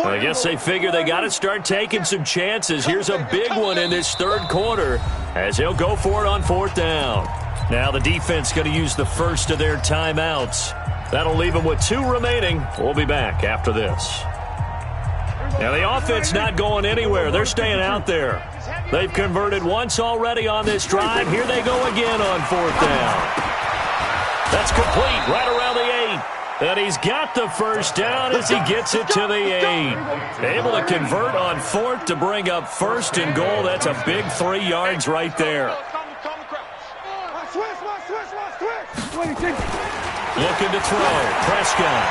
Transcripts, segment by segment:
I guess they figure they got to start taking some chances. Here's a big one in this third quarter as he'll go for it on fourth down. Now the defense going to use the first of their timeouts. That'll leave them with 2 remaining. We'll be back after this. Now the offense not going anywhere. They're staying out there. They've converted once already on this drive. Here they go again on fourth down. That's complete right around the 8. And he's got the first down as he gets it to the 8. Able to convert on fourth to bring up first and goal. That's a big 3 yards right there. Looking to throw. Prescott.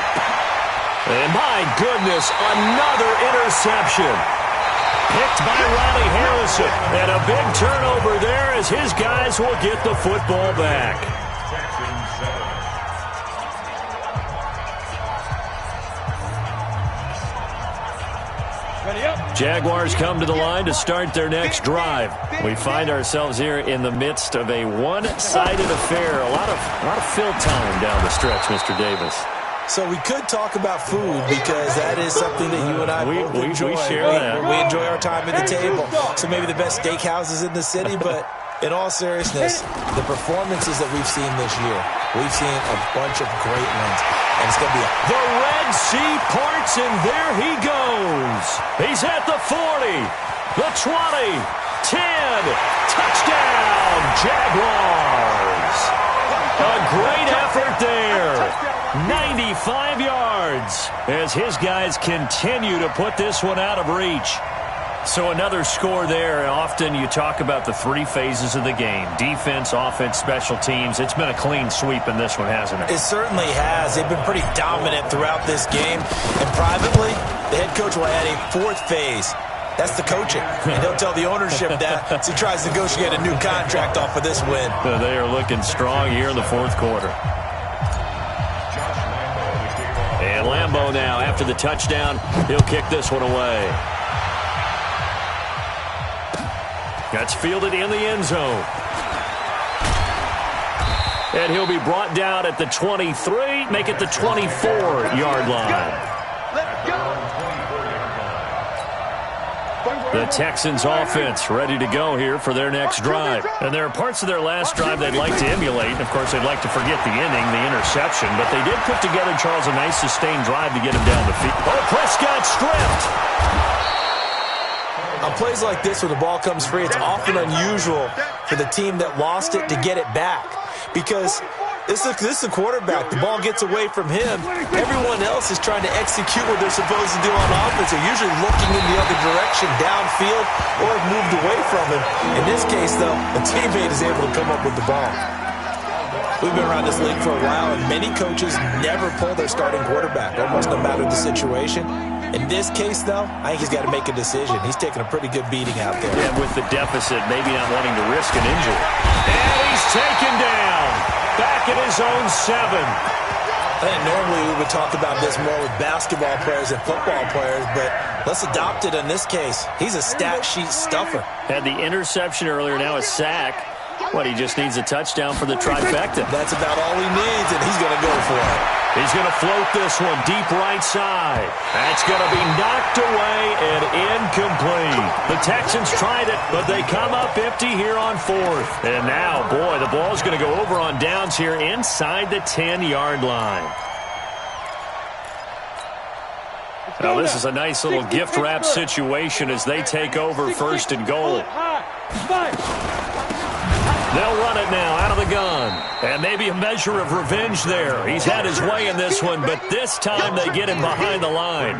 And my goodness, another interception. Picked by Ronnie Harrison. And a big turnover there as his guys will get the football back. Jaguars come to the line to start their next drive. We find ourselves here in the midst of a one-sided affair. A lot of fill time down the stretch, Mr. Davis. So we could talk about food because that is something that you and I both enjoy. We share that. We enjoy our time at the table. So maybe the best steakhouses in the city, but in all seriousness, the performances that we've seen this year, we've seen a bunch of great ones. And it's going to be the Red Sea parts, and there he goes. He's at the 40, the 20, 10. Touchdown, Jaguars. A great effort there. 95 yards as his guys continue to put this one out of reach. So another score there, and often you talk about the 3 phases of the game. Defense, offense, special teams. It's been a clean sweep in this one, hasn't it? It certainly has. They've been pretty dominant throughout this game. And privately, the head coach will add a 4th phase. That's the coaching. And he'll tell the ownership that as he tries to negotiate a new contract off of this win. They are looking strong here in the 4th quarter. And Lambeau now, after the touchdown, he'll kick this one away. That's fielded in the end zone. And he'll be brought down at the 23, make it the 24-yard line. The Texans offense ready to go here for their next drive. And there are parts of their last drive they'd like to emulate. Of course, they'd like to forget the inning, the interception. But they did put together, Charles, a nice sustained drive to get him down the field. Oh, Prescott stripped. On plays like this where the ball comes free, it's often unusual for the team that lost it to get it back. Because this is a quarterback. The ball gets away from him. Everyone else is trying to execute what they're supposed to do on offense. They're usually looking in the other direction, downfield, or have moved away from him. In this case, though, a teammate is able to come up with the ball. We've been around this league for a while, and many coaches never pull their starting quarterback, almost no matter the situation. In this case, though, I think he's got to make a decision. He's taking a pretty good beating out there. Yeah, with the deficit, maybe not wanting to risk an injury. And he's taken down. Back at his own 7. And normally we would talk about this more with basketball players and football players, but let's adopt it in this case. He's a stat sheet stuffer. Had the interception earlier, now a sack. What, he just needs a touchdown for the trifecta. That's about all he needs, and he's going to go for it. He's going to float this one deep right side. That's going to be knocked away and incomplete. The Texans tried it, but they come up empty here on 4th. And now, boy, the ball's going to go over on downs here inside the 10-yard line. Now, this is a nice little gift wrap situation as they take over 1st and goal. They'll run it now out of the gun. And maybe a measure of revenge there. He's had his way in this one, but this time they get him behind the line.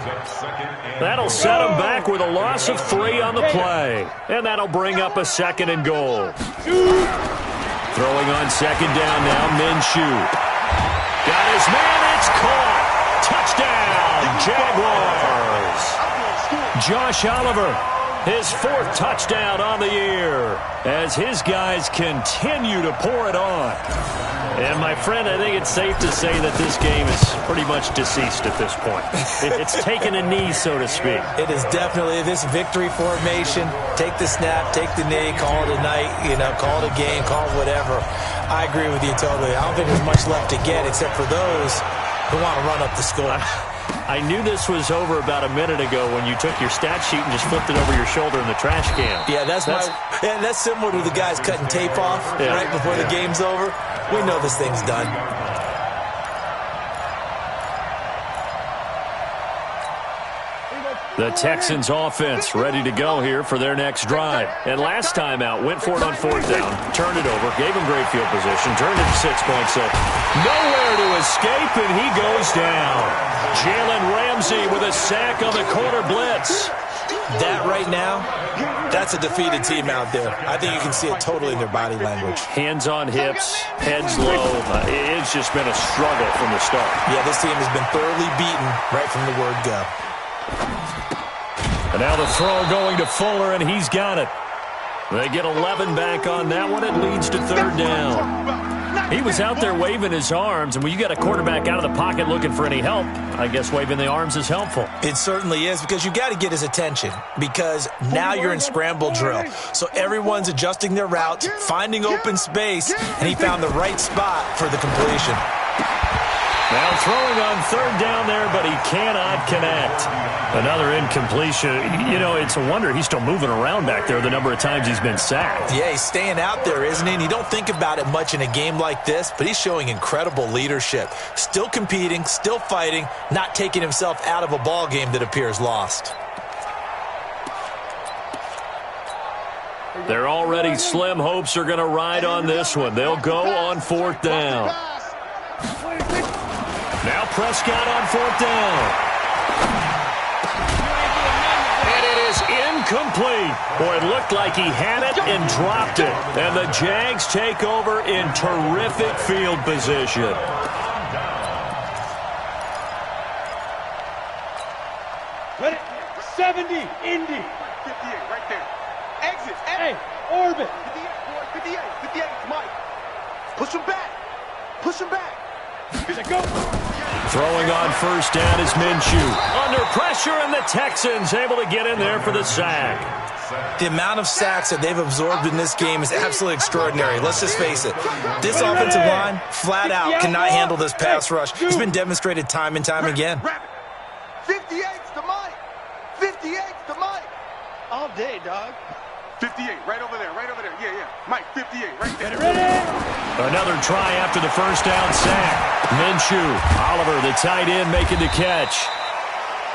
That'll set him back with a loss of 3 on the play. And that'll bring up a 2nd and goal. Throwing on 2nd down now, Minshew. Got his man, it's caught. Touchdown, Jaguars. Josh Oliver. His 4th touchdown on the year as his guys continue to pour it on. And, my friend, I think it's safe to say that this game is pretty much deceased at this point. It's taken a knee, so to speak. It is definitely this victory formation. Take the snap, take the knee, call it a night, call it a game, call it whatever. I agree with you totally. I don't think there's much left to get except for those who want to run up the score. I knew this was over about a minute ago when you took your stat sheet and just flipped it over your shoulder in the trash can. Yeah, that's similar to the guys cutting tape off right before the game's over. We know this thing's done. The Texans offense ready to go here for their next drive. And last time out, went for it on fourth down, turned it over, gave him great field position, turned it to 6 points. Nowhere to escape, and he goes down. Jalen Ramsey with a sack on the corner blitz. That right now, that's a defeated team out there. I think you can see it totally in their body language. Hands on hips, heads low. It's just been a struggle from the start. Yeah, this team has been thoroughly beaten right from the word go. And now the throw going to Fuller, and he's got it. They get 11 back on that one. It leads to third down. He was out there waving his arms, and when you got a quarterback out of the pocket looking for any help, I guess waving the arms is helpful. It certainly is, because you got to get his attention, because now you're in scramble drill. So everyone's adjusting their route, finding open space, and he found the right spot for the completion. Now throwing on third down there, but he cannot connect. Another incompletion. You know, it's a wonder he's still moving around back there the number of times he's been sacked. Yeah, he's staying out there, isn't he? And you don't think about it much in a game like this, but he's showing incredible leadership. Still competing, still fighting, not taking himself out of a ball game that appears lost. Their already slim hopes are going to ride on this one. They'll go on fourth down. Now Prescott on fourth down. And it is incomplete. Boy, it looked like he had it and dropped it. And the Jags take over in terrific field position. Ready? 70, Indy. 58, right there. Exit. Hey, orbit. 58, 58, Mike. Push him back. Push him back. Here they go. Throwing on first down is Minshew. Under pressure, and the Texans able to get in there for the sack. The amount of sacks that they've absorbed in this game is absolutely extraordinary. Let's just face it. This offensive line, flat out, cannot handle this pass rush. It's been demonstrated time and time again. 58's to Mike. 58's to Mike. All day, dog. 58, right over there, right over there. Yeah, yeah. Mike, 58, right there. Ready? Another try after the first down sack. Minshew, Oliver, the tight end, making the catch.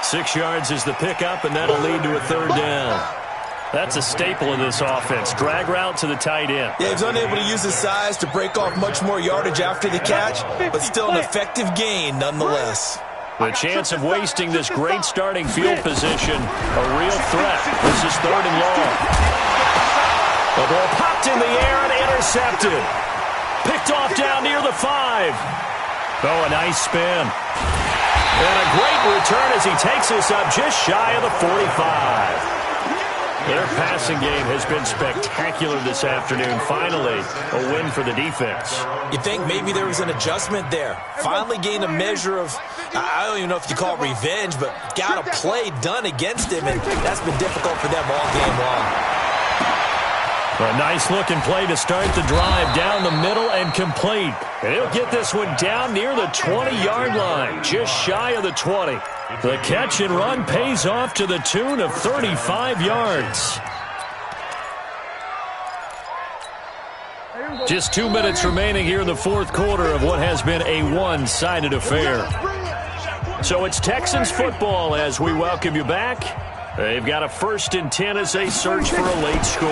6 yards is the pickup, and that'll lead to a third down. That's a staple of this offense. Drag route to the tight end. Yeah, he's unable to use his size to break off much more yardage after the catch, but still an effective gain nonetheless. The chance of wasting this great starting field position, a real threat. This is third and long. The ball popped in the air and intercepted. Picked off down near the 5. Oh, a nice spin. And a great return as he takes us up just shy of the 45. Their passing game has been spectacular this afternoon. Finally, a win for the defense. You think maybe there was an adjustment there. Finally gained a measure of, I don't even know if you call it revenge, but got a play done against him, and that's been difficult for them all game long. A nice-looking play to start the drive down the middle and complete. And he'll get this one down near the 20-yard line, just shy of the 20. The catch and run pays off to the tune of 35 yards. Just 2 minutes remaining here in the fourth quarter of what has been a one-sided affair. So it's Texans football as we welcome you back. They've got a 1st and 10 as they search for a late score.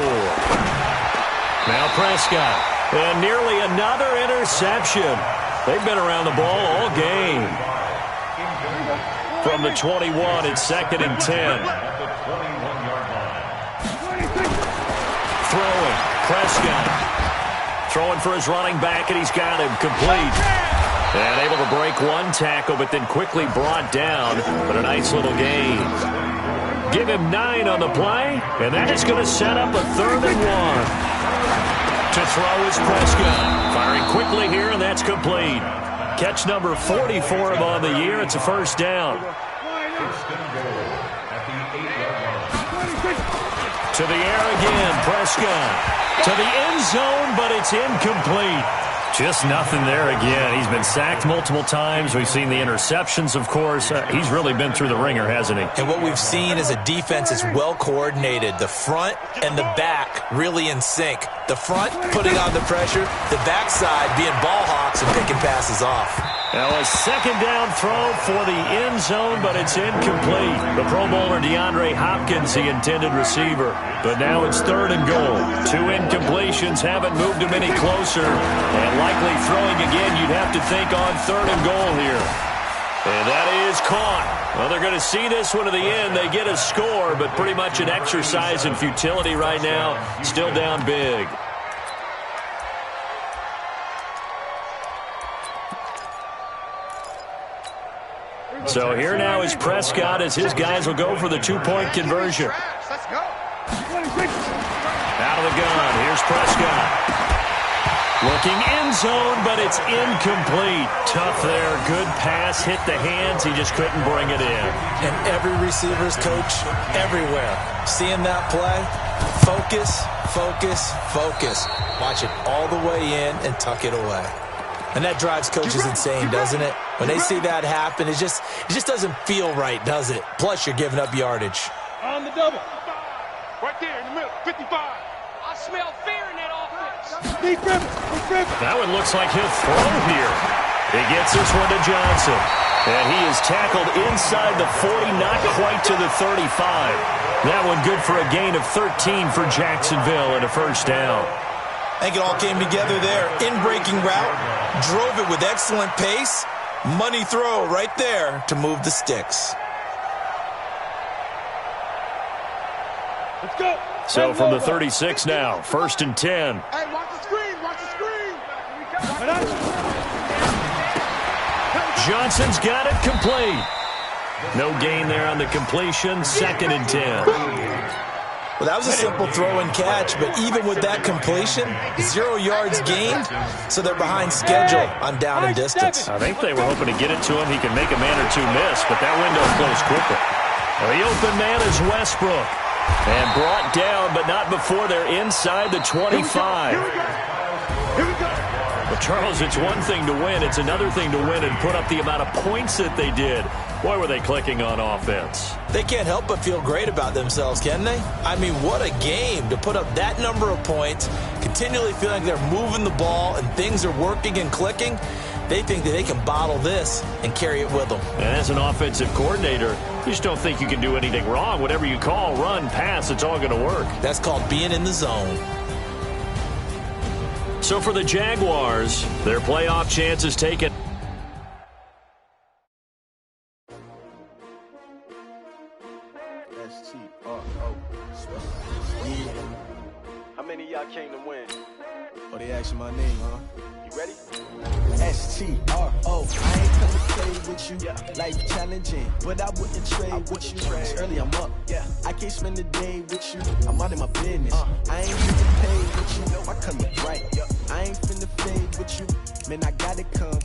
Now Prescott, and nearly another interception. They've been around the ball all game. From the 21, it's 2nd and 10. Throwing, Prescott. Throwing for his running back, and he's got him complete. And able to break one tackle, but then quickly brought down. But a nice little gain. Give him 9 on the play, and that is going to set up a 3rd and 1. To throw is Prescott. Firing quickly here, and that's complete. Catch number 40 for him on the year. It's a first down. To the air again, Prescott. To the end zone, but it's incomplete. Just nothing there again. He's been sacked multiple times. We've seen the interceptions, of course. He's really been through the ringer, hasn't he? And what we've seen is a defense that's well coordinated. The front and the back really in sync. The front putting on the pressure, the backside being ball hawks and picking passes off. Now a second down throw for the end zone, but it's incomplete. The Pro Bowler DeAndre Hopkins, the intended receiver. But now it's 3rd and goal. 2 incompletions haven't moved him any closer. And likely throwing again, you'd have to think on 3rd and goal here. And that is caught. Well, they're going to see this one to the end. They get a score, but pretty much an exercise in futility right now. Still down big. So here now is Prescott as his guys will go for the 2-point conversion. Let's go. Out of the gun. Here's Prescott. Looking end zone, but it's incomplete. Tough there. Good pass. Hit the hands. He just couldn't bring it in. And every receiver's coach everywhere. Seeing that play, focus, focus, focus. Watch it all the way in and tuck it away. And that drives coaches insane, doesn't it? When they see that happen, it just doesn't feel right, does it? Plus, you're giving up yardage. On the double. Right there in the middle, 55. I smell fear in that offense. Deep river. That one looks like he'll throw here. He gets this one to Johnson. And he is tackled inside the 40, not quite to the 35. That one good for a gain of 13 for Jacksonville and a 1st down. I think it all came together there. In-breaking route, drove it with excellent pace. Money throw right there to move the sticks. Let's go. So from the 36 now, 1st and 10. Hey, watch the screen, watch the screen. Johnson's got it complete. No gain there on the completion, 2nd and 10. Well, that was a simple throw and catch, but even with that completion, 0 yards gained, so they're behind schedule on down and distance. I think they were hoping to get it to him. He can make a man or two miss, but that window closed quickly. Well, the open man is Westbrook. And brought down, but not before they're inside the 25. Here we go. Well, Charles, it's one thing to win. It's another thing to win and put up the amount of points that they did. Boy, were they clicking on offense. They can't help but feel great about themselves, can they? I mean, what a game to put up that number of points, continually feeling like they're moving the ball and things are working and clicking. They think that they can bottle this and carry it with them. And as an offensive coordinator, you just don't think you can do anything wrong. Whatever you call, run, pass, it's all going to work. That's called being in the zone. So for the Jaguars, their playoff chances taken. How many of y'all came to win? Oh, they asking my name, huh? You ready? S-T-R-O. I ain't come to play with you. Life challenging, but I wouldn't trade with you. It's early, I'm up. I can't spend the day with you. I'm out of my business. I ain't getting paid with you. I come to right. I ain't finna fade with you. Man, I gotta come